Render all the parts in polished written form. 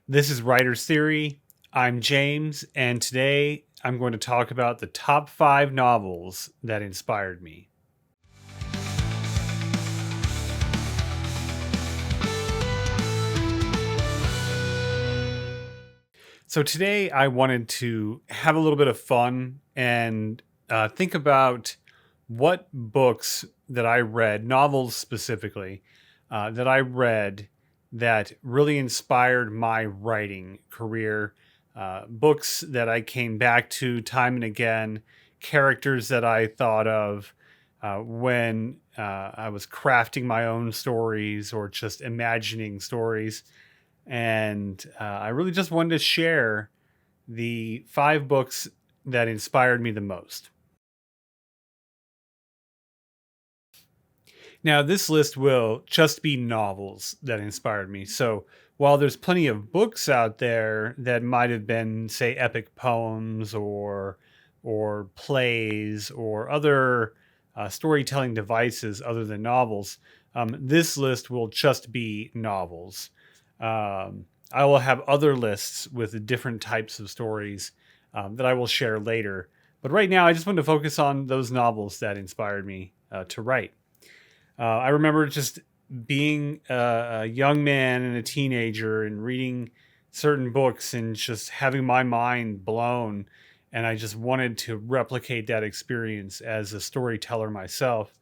This is Writer's Theory. I'm James, and today I'm going to talk about the top 5 novels that inspired me. So today I wanted to have a little bit of fun and think about what books that I read, novels specifically, that I read that really inspired my writing career. Books that I came back to time and again, characters that I thought of when I was crafting my own stories or just imagining stories. And I really just wanted to share the 5 books that inspired me the most. Now, this list will just be novels that inspired me. So, while there's plenty of books out there that might have been, say, epic poems or plays or other storytelling devices other than novels, this list will just be novels. I will have other lists with different types of stories that I will share later. But right now, I just want to focus on those novels that inspired me to write. I remember just being a young man and a teenager and reading certain books and just having my mind blown. And I just wanted to replicate that experience as a storyteller myself.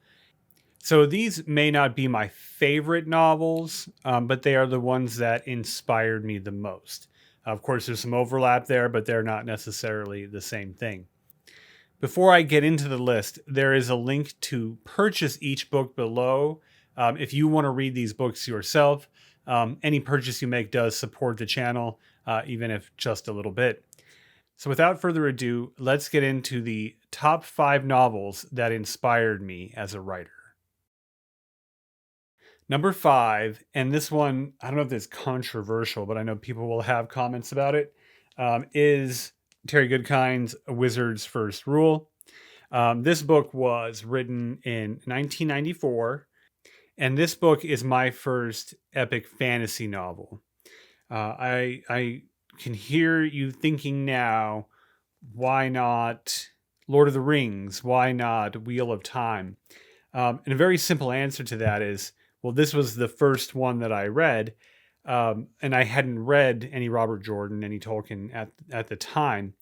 So these may not be my favorite novels, but they are the ones that inspired me the most. Of course, there's some overlap there, but they're not necessarily the same thing. Before I get into the list, there is a link to purchase each book below. If you want to read these books yourself, any purchase you make does support the channel, even if just a little bit. So, without further ado, let's get into the top 5 novels that inspired me as a writer. Number 5, and this one, I don't know if it's controversial, but I know people will have comments about it, is Terry Goodkind's A Wizard's First Rule. This book was written in 1994, and this book is my first epic fantasy novel. I can hear you thinking now, why not Lord of the Rings? Why not Wheel of Time? And a very simple answer to that is, well, this was the first one that I read, and I hadn't read any Robert Jordan, any Tolkien at the time.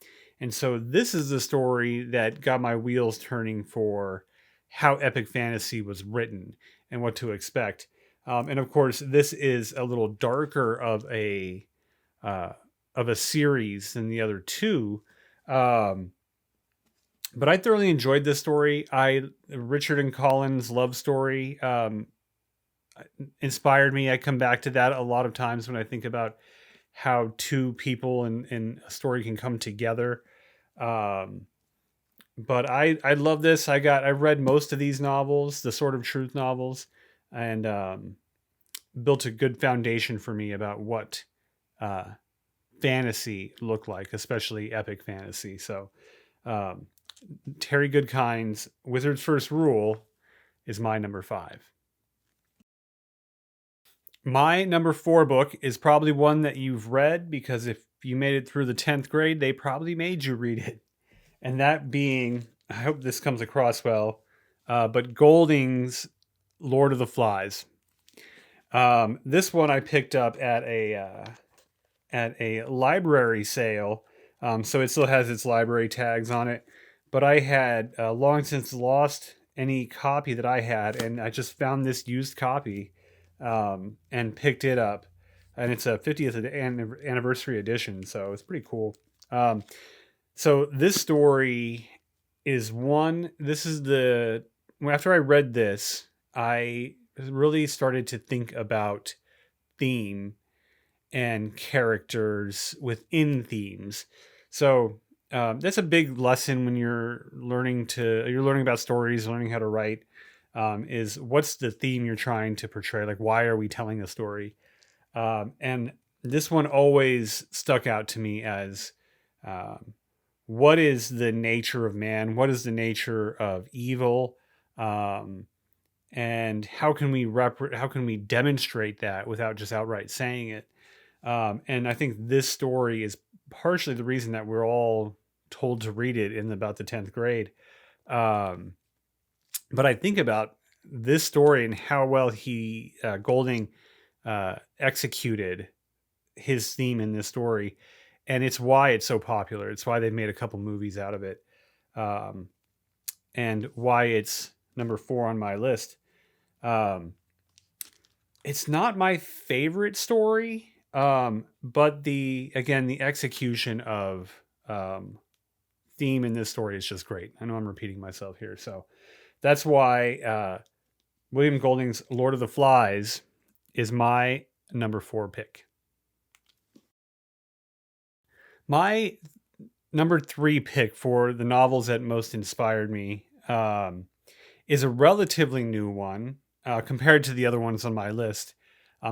And so this is the story that got my wheels turning for how epic fantasy was written and what to expect. And of course, this is a little darker uh, of a series than the other two. Um, but I thoroughly enjoyed this story. Richard and Colin's love story inspired me. I come back to that a lot of times when I think about how two people in a story can come together. Um, but I love this. I read most of these novels, the Sword of Truth novels, and built a good foundation for me about what uh, fantasy looked like, especially epic fantasy. So um, Terry Goodkind's Wizard's First Rule is my number 5. My number 4 book is probably one that you've read because if you made it through the 10th grade, they probably made you read it. And that being, I hope this comes across well, but Golding's Lord of the Flies. This one I picked up at a library sale, so it still has its library tags on it. But I had long since lost any copy that I had, and I just found this used copy and picked it up. And it's a 50th anniversary edition, so it's pretty cool. Um, so this story is one. This is the after I read this, I really started to think about theme and characters within themes. So that's a big lesson when you're learning about stories, learning how to write. Is what's the theme you're trying to portray? Like, why are we telling a story? And this one always stuck out to me as um, what is the nature of man? What is the nature of evil? Um, and how can we demonstrate that without just outright saying it? And I think this story is partially the reason that we're all told to read it in about the 10th grade. Um, but I think about this story and how well Golding executed his theme in this story, and it's why it's so popular. It's why they've made a couple movies out of it, um, and why it's number 4 on my list. Um, it's not my favorite story, but the execution of theme in this story is just great. I know I'm repeating myself here, so that's why William Golding's Lord of the Flies is my number 4 pick. My number 3 pick for the novels that most inspired me is a relatively new one compared to the other ones on my list.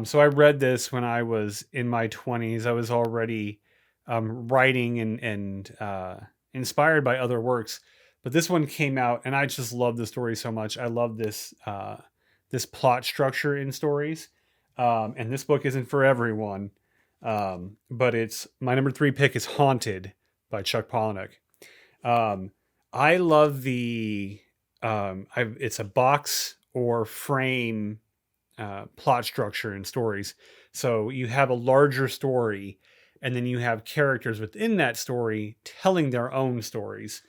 So I read this when I was in my 20s. I was already writing and inspired by other works, but this one came out, and I just love the story so much. I love this plot structure in stories, and this book isn't for everyone. But it's my number 3 pick is Haunted by Chuck Palahniuk. Um, I love it's a box or frame plot structure in stories. So you have a larger story, and then you have characters within that story telling their own stories.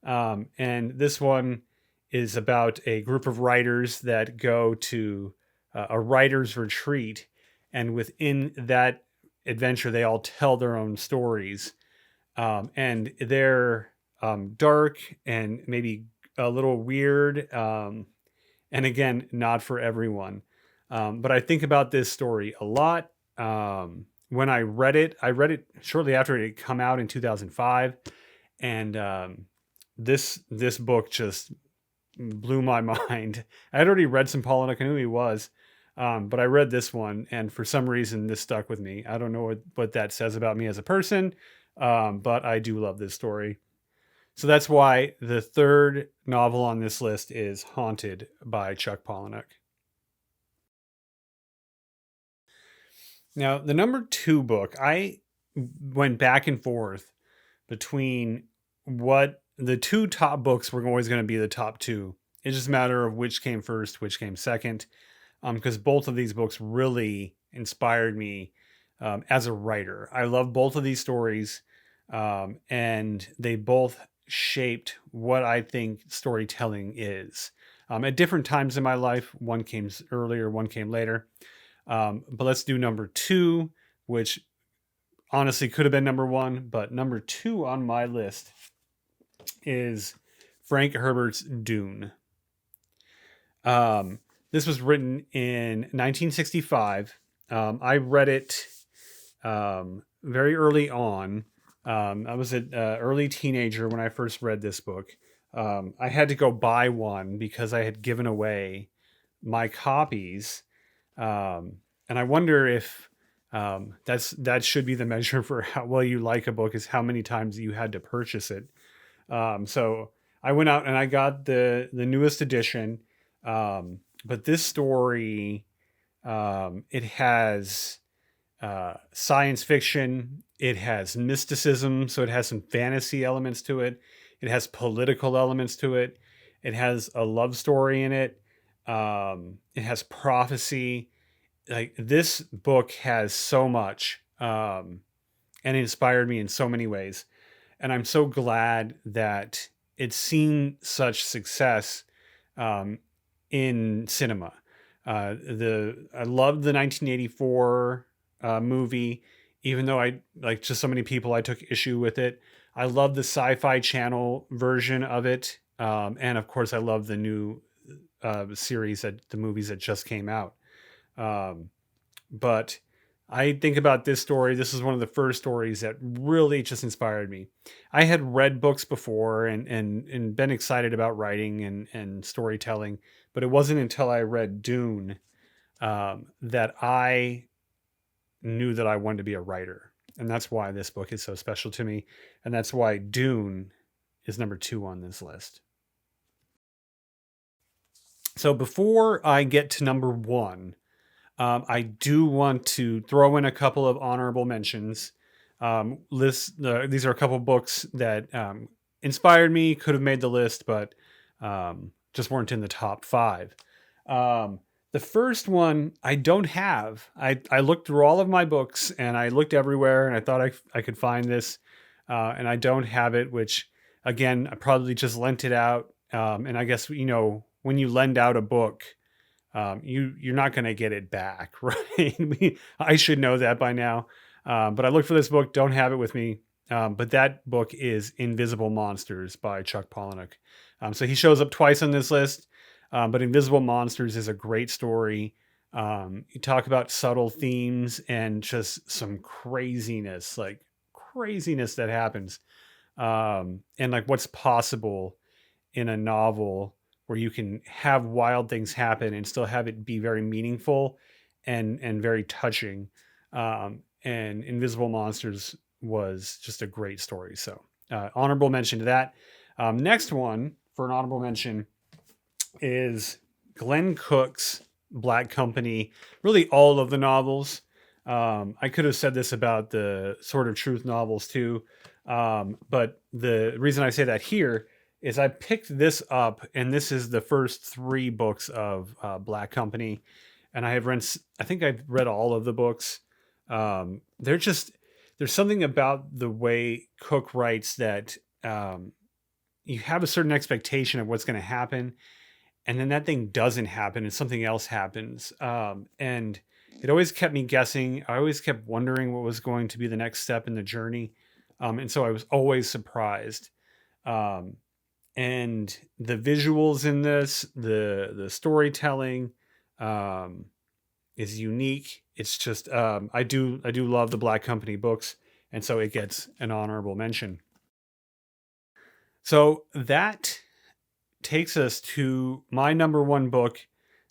And this one is about a group of writers that go to a writer's retreat. And within that adventure, they all tell their own stories. And they're dark and maybe a little weird. And again, not for everyone. But I think about this story a lot. When I read it shortly after it had come out in 2005. And this book just blew my mind. I had already read some Palahniuk. I knew who he was, but I read this one, and for some reason, this stuck with me. I don't know what that says about me as a person, but I do love this story. So that's why the third novel on this list is Haunted by Chuck Palahniuk. Now, the number 2 book, I went back and forth between what the 2 top books were always going to be the top 2. It's just a matter of which came first, which came second, because both of these books really inspired me as a writer. I love both of these stories, and they both shaped what I think storytelling is. At different times in my life, one came earlier, one came later. But let's do number 2, which honestly could have been number 1, but number 2 on my list is Frank Herbert's Dune. This was written in 1965. I read it very early on. I was an early teenager when I first read this book. I had to go buy one because I had given away my copies. And I wonder if that should be the measure for how well you like a book, is how many times you had to purchase it. So I went out and I got the newest edition. But this story, it has science fiction, it has mysticism, so it has some fantasy elements to it. It has political elements to it. It has a love story in it. It has prophecy. Like, this book has so much, and it inspired me in so many ways. And I'm so glad that it's seen such success in cinema. I loved the 1984 movie, even though I, like just so many people, I took issue with it. I love the Sci-Fi Channel version of it, and of course, I love the new series, that the movies that just came out. But I think about this story. This is one of the first stories that really just inspired me. I had read books before and been excited about writing and storytelling, but it wasn't until I read Dune that I knew that I wanted to be a writer. And that's why this book is so special to me. And that's why Dune is number 2 on this list. So before I get to number 1, I do want to throw in a couple of honorable mentions. These are a couple books that inspired me, could have made the list, but just weren't in the top five. Um, the first one I don't have. I looked through all of my books and I looked everywhere and I thought I could find this, and I don't have it. Which again, I probably just lent it out. And I guess when you lend out a book, you're not going to get it back, right? I should know that by now. But I looked for this book, don't have it with me. But that book is Invisible Monsters by Chuck Palahniuk. So he shows up twice on this list, but Invisible Monsters is a great story. You talk about subtle themes and just some craziness, like craziness that happens, and like what's possible in a novel where you can have wild things happen and still have it be very meaningful and very touching. And Invisible Monsters was just a great story. So honorable mention to that. Next one for an honorable mention is Glenn Cook's Black Company. Really, all of the novels. I could have said this about the Sword of Truth novels too, but the reason I say that here is I picked this up, and this is the first three books of Black Company, and I think I've read all of the books. They're just there's something about the way Cook writes that you have a certain expectation of what's going to happen, and then that thing doesn't happen, and something else happens, and it always kept me guessing. I always kept wondering what was going to be the next step in the journey, and so I was always surprised. Um, and the visuals in this, the storytelling, um, is unique. It's just I do love the Black Company books, and so it gets an honorable mention. So that takes us to my number one book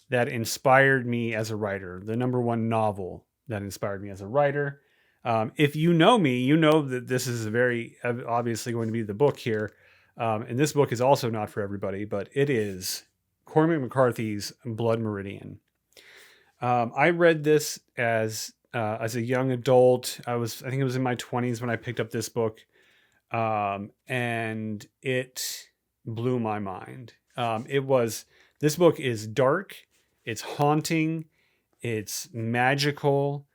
that inspired me as a writer, the number one novel that inspired me as a writer. If you know me, you know that this is very obviously going to be the book here. And this book is also not for everybody, but it is Cormac McCarthy's Blood Meridian. I read this as a young adult. I think it was in my 20s when I picked up this book, and it blew my mind. This book is dark, it's haunting, it's magical,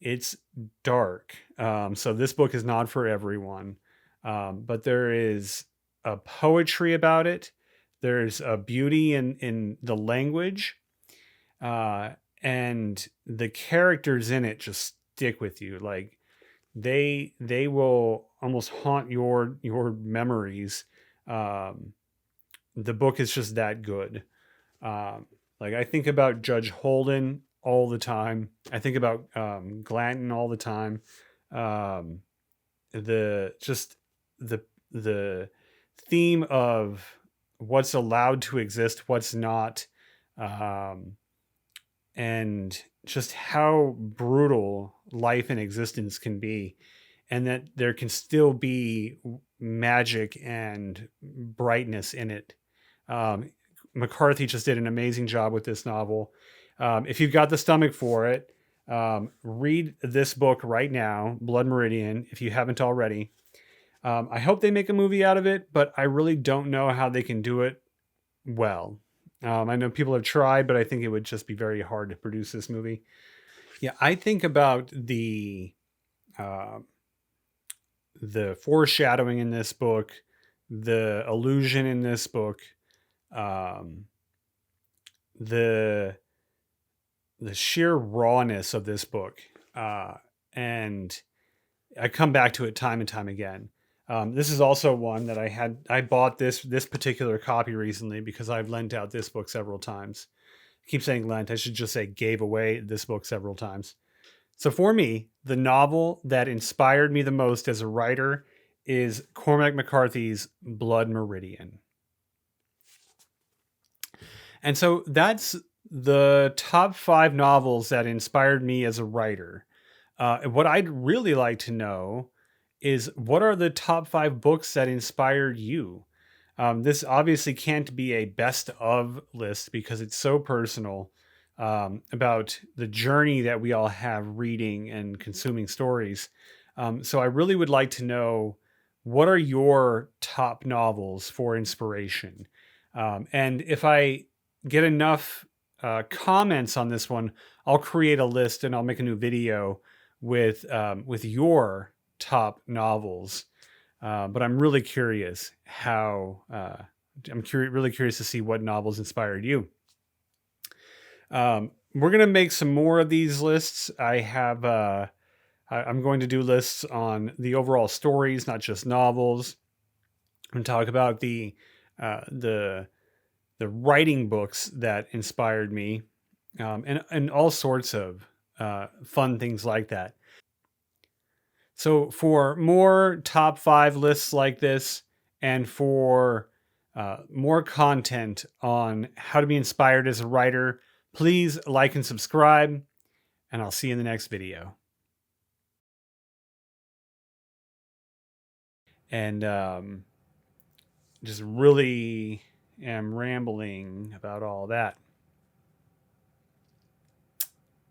it's dark. So this book is not for everyone, but there is a poetry about it. There's a beauty in the language, uh, and the characters in it just stick with you. Like they will almost haunt your memories. Um, the book is just that good. Like I think about Judge Holden all the time. I think about Glanton all the time. Um, the just the theme of what's allowed to exist, what's not, um, and just how brutal life and existence can be, and that there can still be magic and brightness in it. Um, McCarthy just did an amazing job with this novel. If you've got the stomach for it, read this book right now, Blood Meridian, if you haven't already. I hope they make a movie out of it, but I really don't know how they can do it well. I know people have tried, but I think it would just be very hard to produce this movie. Yeah, I think about uh, the foreshadowing in this book, the illusion in this book, um, the the sheer rawness of this book, and I come back to it time and time again. This is also one that I bought this particular copy recently because I've lent out this book several times. I keep saying lent. I should just say gave away this book several times. So for me, the novel that inspired me the most as a writer is Cormac McCarthy's Blood Meridian. And so that's the top five novels that inspired me as a writer. What I'd really like to know is what are the top five books that inspired you? This obviously can't be a best of list because it's so personal. about the journey that we all have reading and consuming stories. So I really would like to know, what are your top novels for inspiration? And if I get enough comments on this one, I'll create a list and I'll make a new video with your top novels. But I'm really curious how. Really curious to see what novels inspired you. We're gonna make some more of these lists. I'm going to do lists on the overall stories, not just novels, and talk about uh, the the writing books that inspired me, and all sorts of fun things like that. So for more top 5 lists like this, and for more content on how to be inspired as a writer, please like and subscribe, and I'll see you in the next video. And just really am rambling about all that.